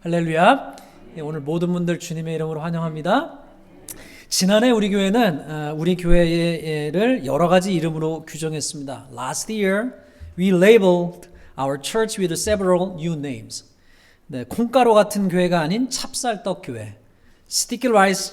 할렐루야. 오늘 모든 분들 주님의 이름으로 환영합니다. 지난해 우리 교회는 우리 교회를 여러 가지 이름으로 규정했습니다. Last year, we labeled our church with several new names. 네, 콩가루 같은 교회가 아닌 찹쌀떡 교회. Sticky rice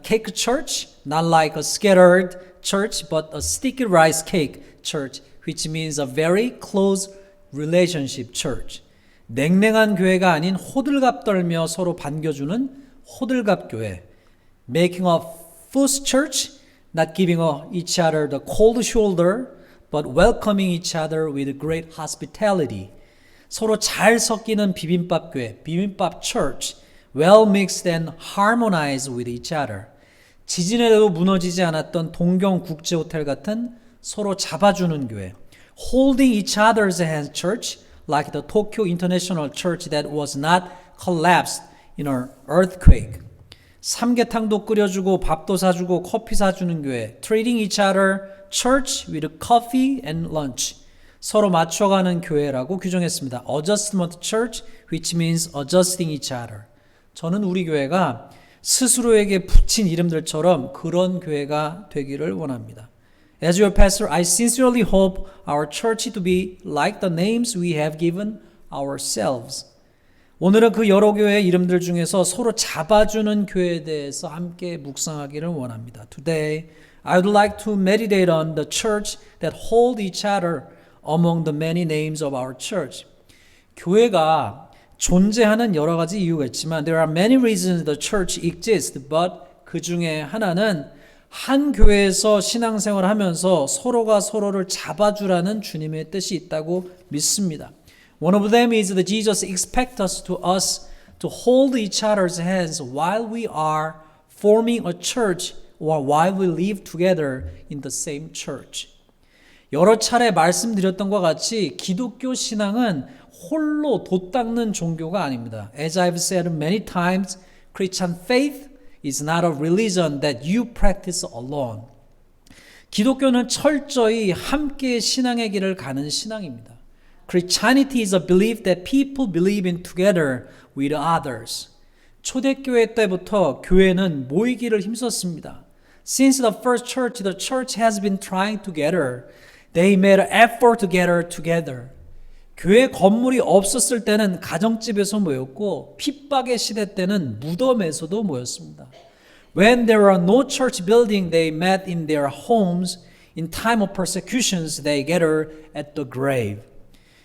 cake church, not like a scattered church, but a sticky rice cake church, which means a very close relationship church. 냉랭한 교회가 아닌 호들갑 떨며 서로 반겨주는 호들갑 교회. Making a fuss church, not giving each other the cold shoulder, but welcoming each other with great hospitality. 서로 잘 섞이는 비빔밥 교회, 비빔밥 church, well mixed and harmonized with each other. 지진에도 무너지지 않았던 동경 국제호텔 같은 서로 잡아주는 교회. Holding each other's hand church, like the Tokyo International Church that was not collapsed in an earthquake. 삼계탕도 끓여주고 밥도 사주고 커피 사주는 교회. Treating each other church with coffee and lunch. 서로 맞춰가는 교회라고 규정했습니다. Adjustment church, which means adjusting each other. 저는 우리 교회가 스스로에게 붙인 이름들처럼 그런 교회가 되기를 원합니다. As your pastor, I sincerely hope our church to be like the names we have given ourselves. 오늘은 그 여러 교회의 이름들 중에서 서로 잡아주는 교회에 대해서 함께 묵상하기를 원합니다. Today, I would like to meditate on the church that hold each other among the many names of our church. 교회가 존재하는 여러 가지 이유가 있지만 there are many reasons the church exists, but 그 중에 하나는 한 교회에서 신앙생활을 하면서 서로가 서로를 잡아주라는 주님의 뜻이 있다고 믿습니다. One of them is that Jesus expects us to hold each other's hands while we are forming a church or while we live together in the same church. 여러 차례 말씀드렸던 것과 같이 기독교 신앙은 홀로 돛닦는 종교가 아닙니다. As I've said many times, Christian faith is not a religion that you practice alone. 기독교는 철저히 함께 신앙의 길을 가는 신앙입니다. Christianity is a belief that people believe in together with others. 초대교회 때부터 교회는 모이기를 힘썼습니다. Since the first church, the church has been trying together. They made an effort to gather together. 교회 건물이 없었을 때는 가정집에서 모였고 핍박의 시대 때는 무덤에서도 모였습니다. When there were no church building, they met in their homes. In time of persecutions, they gathered at the grave.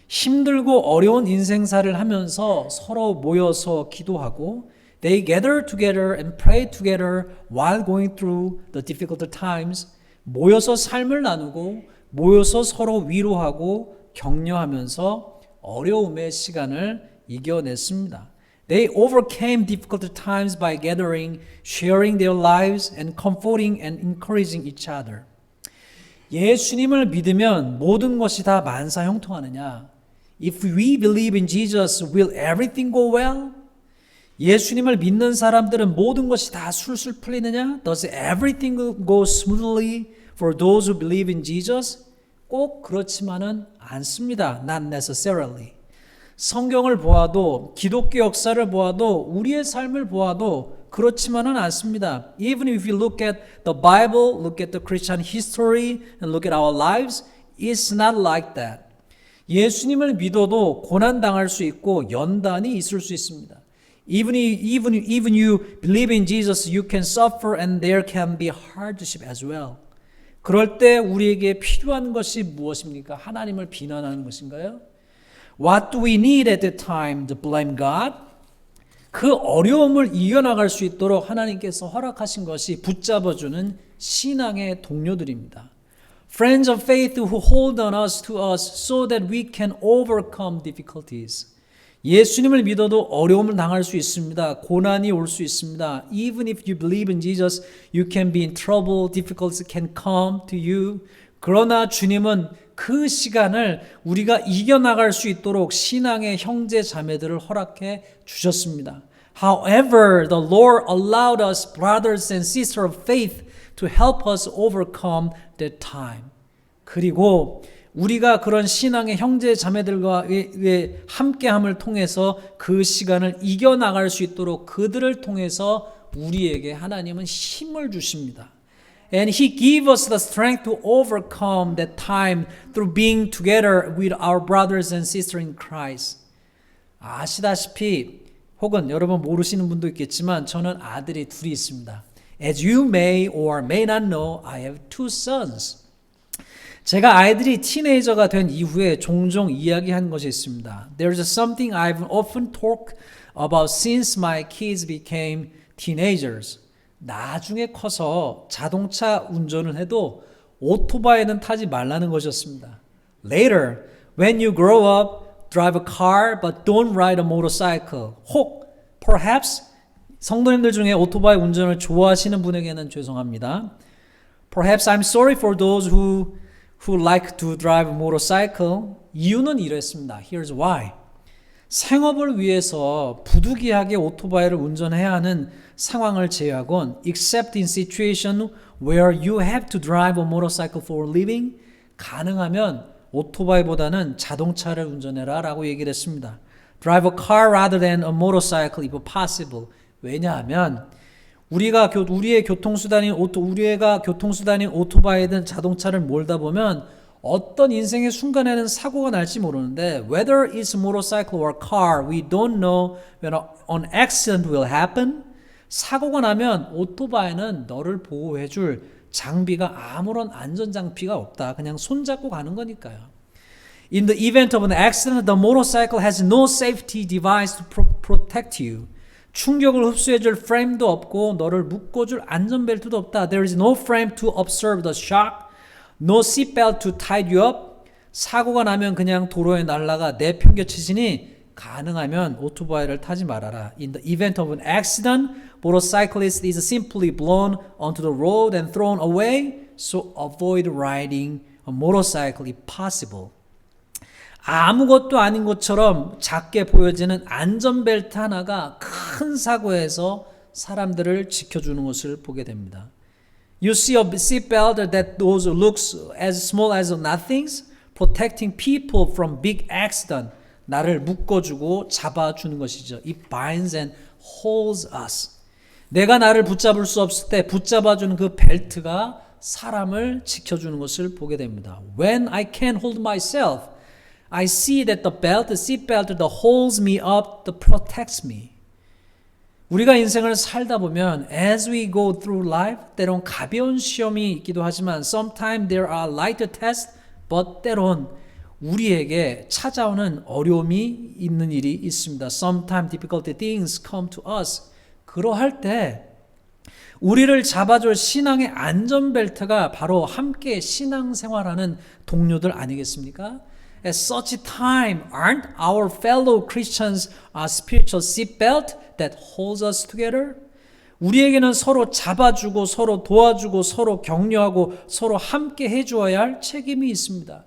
힘들고 어려운 인생사를 하면서 서로 모여서 기도하고 They gathered together and prayed together while going through the difficult times. 모여서 삶을 나누고 모여서 서로 위로하고 격려하면서 어려움의 시간을 이겨냈습니다. They overcame difficult times by gathering, sharing their lives, and comforting and encouraging each other. 예수님을 믿으면 모든 것이 다 만사형통하느냐? If we believe in Jesus, will everything go well? 예수님을 믿는 사람들은 모든 것이 다 술술 풀리느냐? Does everything go smoothly for those who believe in Jesus? 꼭 그렇지만은 않습니다. Not necessarily. 성경을 보아도 기독교 역사를 보아도 우리의 삶을 보아도 그렇지만은 않습니다. Even if you look at the Bible, look at the Christian history, and look at our lives, it's not like that. 예수님을 믿어도 고난 당할 수 있고 연단이 있을 수 있습니다. Even you believe in Jesus, you can suffer and there can be hardship as well. 그럴 때 우리에게 필요한 것이 무엇입니까? 하나님을 비난하는 것인가요? What do we need at the time to blame God? 그 어려움을 이겨나갈 수 있도록 하나님께서 허락하신 것이 붙잡아주는 신앙의 동료들입니다. Friends of faith who hold on us to us so that we can overcome difficulties. 예수님을 믿어도 어려움을 당할 수 있습니다. 고난이 올 수 있습니다. Even if you believe in Jesus, you can be in trouble, difficulties can come to you. 그러나 주님은 그 시간을 우리가 이겨나갈 수 있도록 신앙의 형제 자매들을 허락해 주셨습니다. However, the Lord allowed us, brothers and sisters of faith, to help us overcome that time. 그리고 우리가 그런 신앙의 형제 자매들과의 함께함을 통해서 그 시간을 이겨나갈 수 있도록 그들을 통해서 우리에게 하나님은 힘을 주십니다. And He gives us the strength to overcome that time through being together with our brothers and sisters in Christ. 아시다시피 혹은 여러분 모르시는 분도 있겠지만 저는 아들이 둘이 있습니다. As you may or may not know, I have two sons. 제가 아이들이 티네이저가 된 이후에 종종 이야기한 것이 있습니다. There's something I've often talked about since my kids became teenagers. 나중에 커서 자동차 운전을 해도 오토바이는 타지 말라는 것이었습니다. Later, when you grow up, drive a car but don't ride a motorcycle. 혹, perhaps 성도님들 중에 오토바이 운전을 좋아하시는 분에게는 죄송합니다. Perhaps I'm sorry for those who like to drive a motorcycle. 이유는 이랬습니다. Here's why. 생업을 위해서 부득이하게 오토바이를 운전해야 하는 상황을 제외하곤 except in situation where you have to drive a motorcycle for a living 가능하면 오토바이보다는 자동차를 운전해라 라고 얘기를 했습니다. Drive a car rather than a motorcycle if possible. 왜냐하면 우리가 교통수단인 오토바이든 자동차를 몰다 보면 어떤 인생의 순간에는 사고가 날지 모르는데 whether it's motorcycle or car, we don't know when an accident will happen. 사고가 나면 오토바이는 너를 보호해줄 장비가 아무런 안전장비가 없다. 그냥 손잡고 가는 거니까요. In the event of an accident, the motorcycle has no safety device to protect you. 충격을 흡수해줄 프레임도 없고 너를 묶어줄 안전벨트도 없다. There is no frame to absorb the shock. No seatbelt to tie you up. 사고가 나면 그냥 도로에 날아가 내팽겨치지니 가능하면 오토바이를 타지 말아라. In the event of an accident, motorcyclist is simply blown onto the road and thrown away. So avoid riding a motorcycle if possible. 아무것도 아닌 것처럼 작게 보여지는 안전벨트 하나가 큰 사고에서 사람들을 지켜주는 것을 보게 됩니다. You see a seatbelt that looks as small as nothings, protecting people from big accident. 나를 묶어주고 잡아주는 것이죠. It binds and holds us. 내가 나를 붙잡을 수 없을 때 붙잡아주는 그 벨트가 사람을 지켜주는 것을 보게 됩니다. When I can't hold myself, I see that the seatbelt that holds me up, that protects me. 우리가 인생을 살다 보면 as we go through life, 때론 가벼운 시험이 있기도 하지만 sometimes there are lighter tests, but 때론 우리에게 찾아오는 어려움이 있는 일이 있습니다. Sometimes difficult things come to us. 그러할 때 우리를 잡아줄 신앙의 안전벨트가 바로 함께 신앙생활하는 동료들 아니겠습니까? At such a time, aren't our fellow Christians a spiritual seatbelt that holds us together? 우리에게는 서로 잡아주고 서로 도와주고 서로 격려하고 서로 함께 해주어야 할 책임이 있습니다.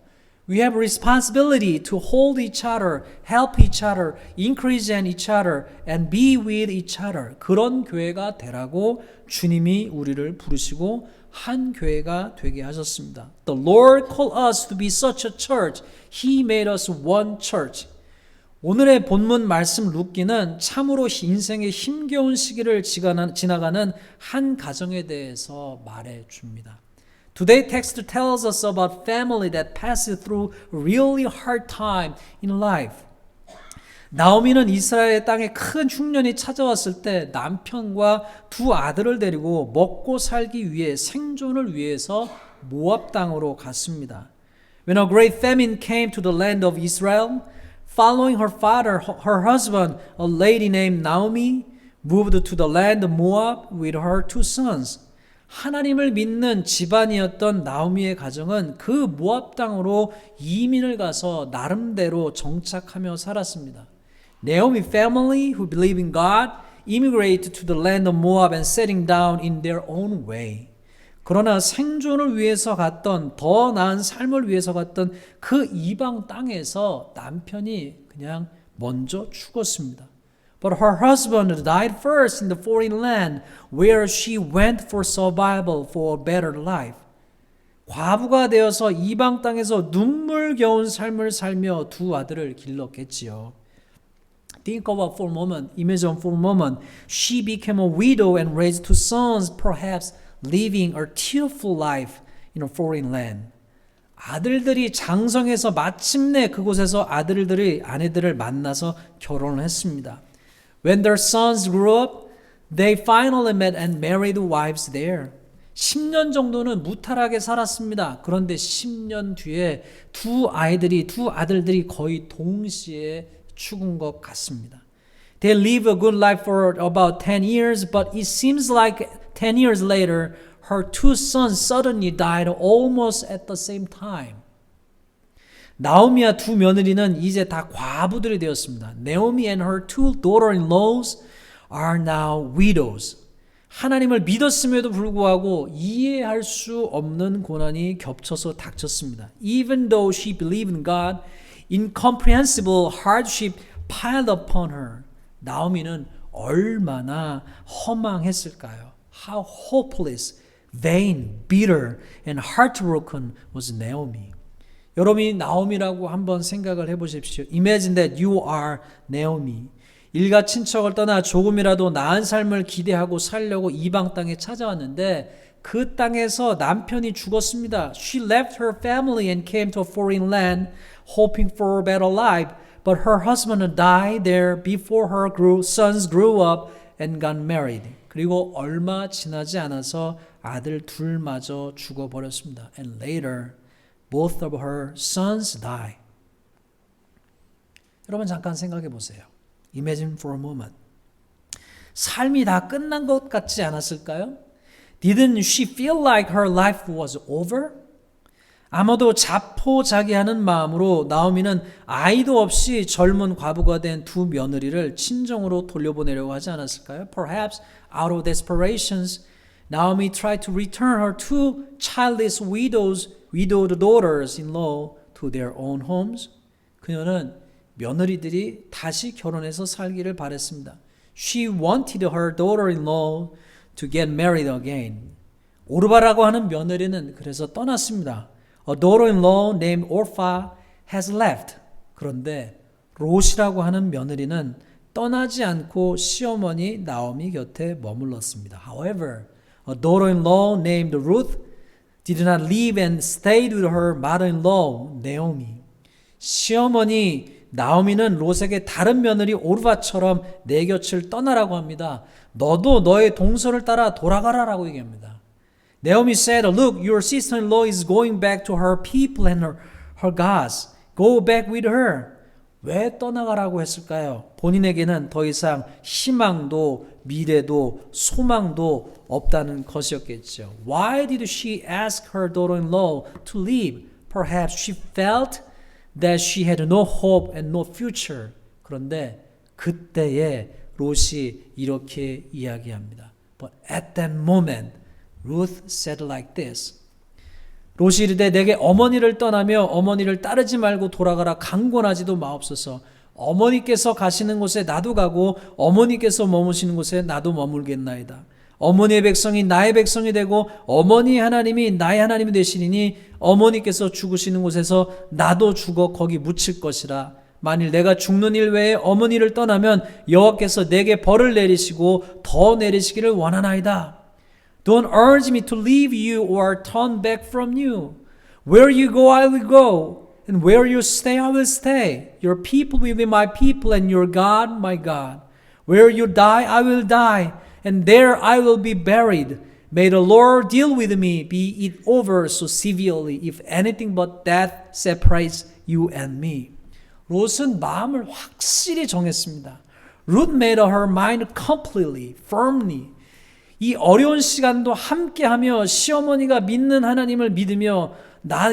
We have responsibility to hold each other, help each other, encourage each other, and be with each other. 그런 교회가 되라고 주님이 우리를 부르시고 한 교회가 되게 하셨습니다. The Lord called us to be such a church. He made us one church. 오늘의 본문 말씀 룻기는 참으로 인생의 힘겨운 시기를 지나가는 한 가정에 대해서 말해 줍니다. Today text tells us about family that passes through a really hard time in life. 나오미는 이스라엘 땅에 큰 흉년이 찾아왔을 때 남편과 두 아들을 데리고 먹고 살기 위해 생존을 위해서 모압 땅으로 갔습니다. When a great famine came to the land of Israel, following her father, her husband, a lady named Naomi, moved to the land of Moab with her two sons. 하나님을 믿는 집안이었던 나오미의 가정은 그 모압 땅으로 이민을 가서 나름대로 정착하며 살았습니다. Naomi family who believe in God immigrated to the land of Moab and settling down in their own way. 그러나 생존을 위해서 갔던 더 나은 삶을 위해서 갔던 그 이방 땅에서 남편이 그냥 먼저 죽었습니다. But her husband died first in the foreign land where she went for survival for a better life. 과부가 되어서 이방 땅에서 눈물겨운 삶을 살며 두 아들을 길렀겠지요. Think about for a moment, imagine for a moment, she became a widow and raised two sons, perhaps living a tearful life in a foreign land. 아들들이 장성해서 마침내 그곳에서 아내들을 만나서 결혼을 했습니다. When their sons grew up, they finally met and married wives there. 10년 정도는 무탈하게 살았습니다. 그런데 10년 뒤에 두 아들들이 거의 동시에 죽은 것 같습니다. They live a good life for about 10 years, but it seems like 10 years later, her two sons suddenly died almost at the same time. 나오미와 두 며느리는 이제 다 과부들이 되었습니다. Naomi and her two daughter-in-laws are now widows. 하나님을 믿었음에도 불구하고 이해할 수 없는 고난이 겹쳐서 닥쳤습니다. Even though she believed in God, incomprehensible hardship piled upon her. 나오미는 얼마나 허망했을까요? How hopeless, vain, bitter, and heartbroken was Naomi. 여러분이 나오미라고 한번 생각을 해보십시오. Imagine that you are Naomi. 일가 친척을 떠나 조금이라도 나은 삶을 기대하고 살려고 이방 땅에 찾아왔는데 그 땅에서 남편이 죽었습니다. She left her family and came to a foreign land hoping for a better life, but her husband died there before her sons grew up and got married. 그리고 얼마 지나지 않아서 아들 둘마저 죽어버렸습니다. And later, both of her sons died. 여러분 잠깐 생각해 보세요. Imagine for a moment. 삶이 다 끝난 것 같지 않았을까요? Didn't she feel like her life was over? 아마도 자포자기하는 마음으로 나오미는 아이도 없이 젊은 과부가 된 두 며느리를 친정으로 돌려보내려고 하지 않았을까요? Perhaps out of desperations, Naomi tried to return her two childless widowed daughters-in-law to their own homes. 그녀는 며느리들이 다시 결혼해서 살기를 바랬습니다. She wanted her daughter-in-law to get married again. 오르바라고 하는 며느리는 그래서 떠났습니다. A daughter-in-law named Orpha has left. 그런데 롯이라고 하는 며느리는 떠나지 않고 시어머니 나오미 곁에 머물렀습니다. However, a daughter-in-law named Ruth did not leave and stayed with her mother-in-law, Naomi. 시어머니 나오미는 롯에게 다른 며느리 오르바처럼 내 곁을 떠나라고 합니다. 너도 너의 동서를 따라 돌아가라라고 얘기합니다. Naomi said, "Look, your sister-in-law is going back to her people and her gods. Go back with her." 왜 떠나가라고 했을까요? 본인에게는 더 이상 희망도 미래도 소망도 없다는 것이었겠죠. Why did she ask her daughter-in-law to leave? Perhaps she felt that she had no hope and no future. 그런데 그때에 롯이 이렇게 이야기합니다. But at that moment, Ruth said like this. 롯이 이르되 내게 어머니를 떠나며 어머니를 따르지 말고 돌아가라 강권하지도 마옵소서. 어머니께서 가시는 곳에 나도 가고 어머니께서 머무시는 곳에 나도 머물겠나이다. 어머니의 백성이 나의 백성이 되고 어머니의 하나님이 나의 하나님이 되시리니 어머니께서 죽으시는 곳에서 나도 죽어 거기 묻힐 것이라. 만일 내가 죽는 일 외에 어머니를 떠나면 여호와께서 내게 벌을 내리시고 더 내리시기를 원하나이다. Don't urge me to leave you or turn back from you. Where you go, I will go. And where you stay, I will stay. Your people will be my people and your God, my God. Where you die, I will die. And there I will be buried. May the Lord deal with me, be it over so severely, if anything but death separates you and me. 롯은 마음을 확실히 정했습니다. Ruth made up her mind completely, firmly. 이 어려운 시간도 함께하며 시어머니가 믿는 하나님을 믿으며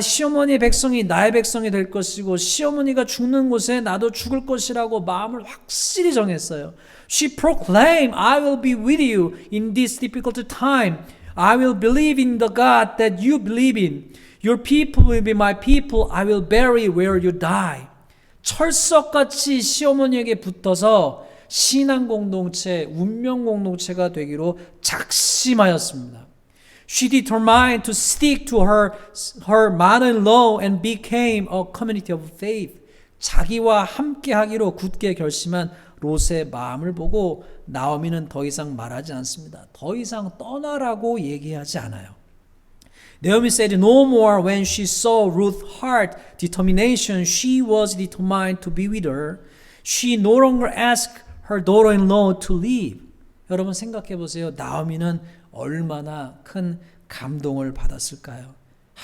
시어머니의 백성이 나의 백성이 될 것이고 시어머니가 죽는 곳에 나도 죽을 것이라고 마음을 확실히 정했어요. She proclaimed, I will be with you in this difficult time. I will believe in the God that you believe in. Your people will be my people. I will bury where you die. 철석같이 시어머니에게 붙어서 신앙 공동체, 운명 공동체가 되기로 작심하였습니다. She determined to stick to her mother-in-law and became a community of faith. 자기와 함께 하기로 굳게 결심한 롯의 마음을 보고 나오미는 더 이상 말하지 않습니다. 더 이상 떠나라고 얘기하지 않아요. Naomi said no more when she saw Ruth's heart determination. She was determined to be with her. She no longer asked her daughter-in-law to leave. 여러분 생각해 보세요. 나오미는 얼마나 큰 감동을 받았을까요?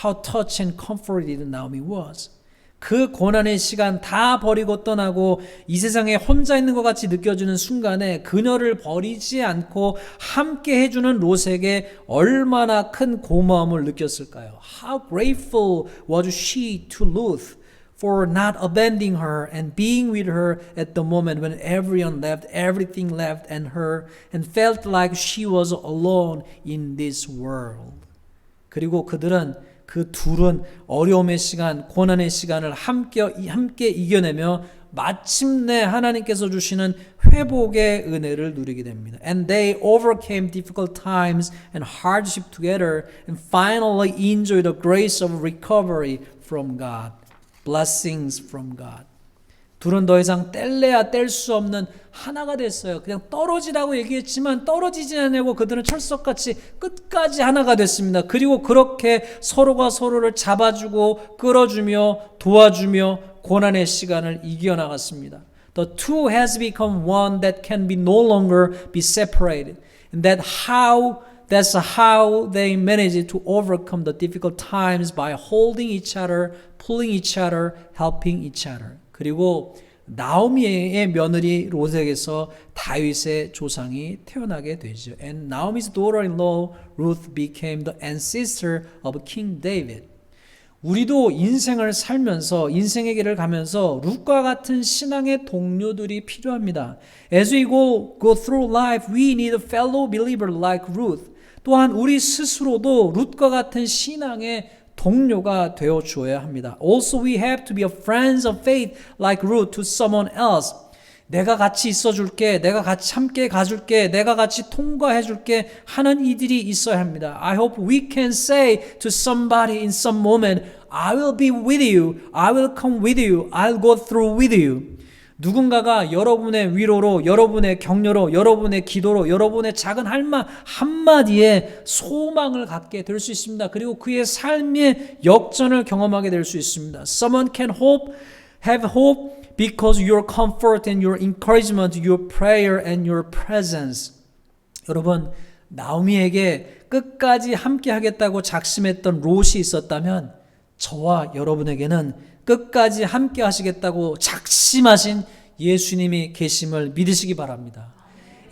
How touched and comforted Naomi was. 그 고난의 시간 다 버리고 떠나고 이 세상에 혼자 있는 것 같이 느껴지는 순간에 그녀를 버리지 않고 함께 해주는 롯에게 얼마나 큰 고마움을 느꼈을까요? How grateful was she to Ruth for not abandoning her and being with her at the moment when everyone left, everything left and her and felt like she was alone in this world. 그리고 그들은 그 둘은 어려움의 시간, 고난의 시간을 함께 이겨내며 마침내 하나님께서 주시는 회복의 은혜를 누리게 됩니다. And they overcame difficult times and hardship together and finally enjoyed the grace of recovery from God. Blessings from God. 둘은 더 이상 뗄래야 뗄 수 없는 하나가 됐어요. 그냥 떨어지라고 얘기했지만 떨어지지 않냐고 그들은 철석같이 끝까지 하나가 됐습니다. 그리고 그렇게 서로가 서로를 잡아주고 끌어주며 도와주며 고난의 시간을 이겨나갔습니다. The two has become one that can be no longer be separated. And that's how they managed to overcome the difficult times by holding each other, pulling each other, helping each other. 그리고 나오미의 며느리 롯에게서 다윗의 조상이 태어나게 되죠. And Naomi's daughter-in-law Ruth became the ancestor of King David. 우리도 인생을 살면서 인생의 길을 가면서 룻과 같은 신앙의 동료들이 필요합니다. As we go through life, we need a fellow believer like Ruth. 또한 우리 스스로도 룻과 같은 신앙의 동료가 되어 주어야 합니다. Also, we have to be a friends of faith like Ruth to someone else. 내가 같이 있어줄게, 내가 같이 함께 가줄게, 내가 같이 통과해줄게 하는 이들이 있어야 합니다. I hope we can say to somebody in some moment, I will be with you, I will come with you, I'll go through with you. 누군가가 여러분의 위로로, 여러분의 격려로, 여러분의 기도로, 여러분의 작은 한마디에 소망을 갖게 될 수 있습니다. 그리고 그의 삶의 역전을 경험하게 될 수 있습니다. Someone can have hope because your comfort and your encouragement, your prayer and your presence. 여러분, 나오미에게 끝까지 함께 하겠다고 작심했던 롯이 있었다면 저와 여러분에게는 끝까지 함께 하시겠다고 작심하신 예수님이 계심을 믿으시기 바랍니다.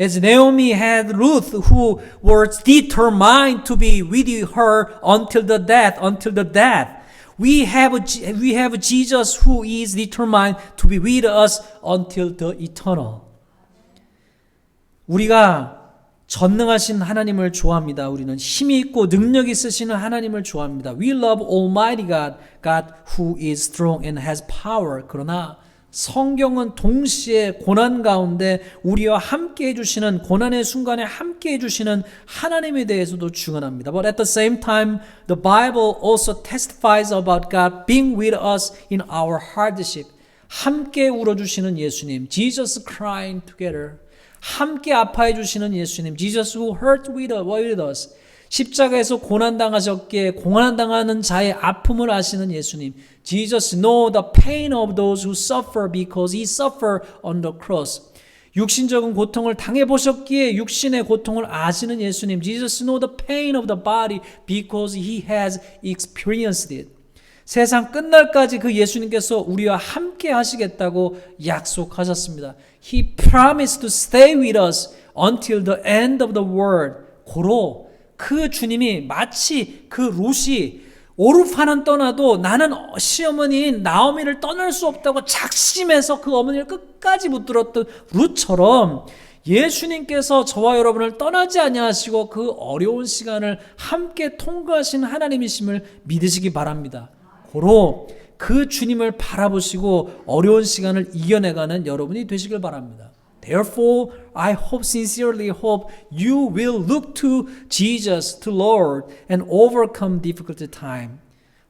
As Naomi had Ruth who was determined to be with her until the death. We have Jesus who is determined to be with us until the eternal. 우리가 전능하신 하나님을 좋아합니다. 우리는 힘이 있고 능력 있으시는 하나님을 좋아합니다. We love Almighty God, God who is strong and has power. 그러나 성경은 동시에 고난 가운데 우리와 함께 해주시는 고난의 순간에 함께 해주시는 하나님에 대해서도 증언합니다. But at the same time, the Bible also testifies about God being with us in our hardship. 함께 울어주시는 예수님, Jesus crying together. 함께 아파해 주시는 예수님, Jesus who hurt with us. 십자가에서 고난당하셨기에 고난당하는 자의 아픔을 아시는 예수님, Jesus know the pain of those who suffer because he suffered on the cross. 육신적인 고통을 당해보셨기에 육신의 고통을 아시는 예수님, Jesus know the pain of the body because he has experienced it. 세상 끝날까지 그 예수님께서 우리와 함께 하시겠다고 약속하셨습니다. He promised to stay with us until the end of the world. 고로 그 주님이 마치 그 롯이 오르파는 떠나도 나는 시어머니인 나오미를 떠날 수 없다고 작심해서 그 어머니를 끝까지 붙들었던 룻처럼 예수님께서 저와 여러분을 떠나지 아니하시고 그 어려운 시간을 함께 통과하신 하나님이심을 믿으시기 바랍니다. 고로 그 주님을 바라보시고 어려운 시간을 이겨내가는 여러분이 되시길 바랍니다. Therefore, I hope, sincerely hope, you will look to Jesus, to Lord, and overcome difficult time.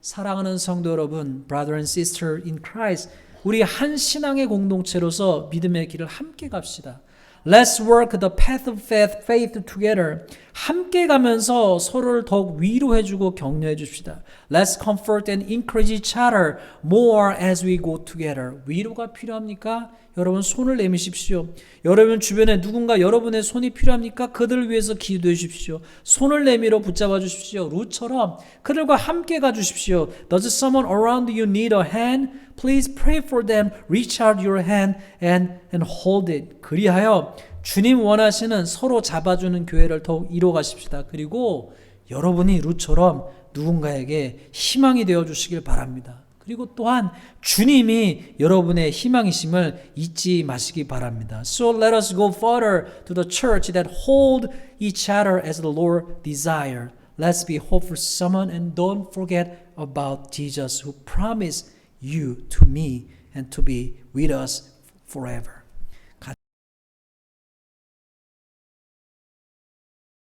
사랑하는 성도 여러분, brother and sister in Christ, 우리 한 신앙의 공동체로서 믿음의 길을 함께 갑시다. Let's work the path of faith together. 함께 가면서 서로를 더욱 위로해주고 격려해 줍시다. Let's comfort and encourage each other more as we go together. 위로가 필요합니까? 여러분 손을 내미십시오. 여러분 주변에 누군가 여러분의 손이 필요합니까? 그들을 위해서 기도해 주십시오. 손을 내밀어 붙잡아 주십시오. 루처럼 그들과 함께 가 주십시오. Does someone around you need a hand? Please pray for them. Reach out your hand and hold it. 그리하여 주님 원하시는 서로 잡아주는 교회를 더욱 이뤄가십시다. 그리고 여러분이 루처럼 누군가에게 희망이 되어 주시길 바랍니다. 그리고 또한 주님이 여러분의 희망이심을 잊지 마시기 바랍니다. So let us go further to the church that hold each other as the Lord desire. Let's be hopeful someone and don't forget about Jesus who promised you to me and to be with us forever.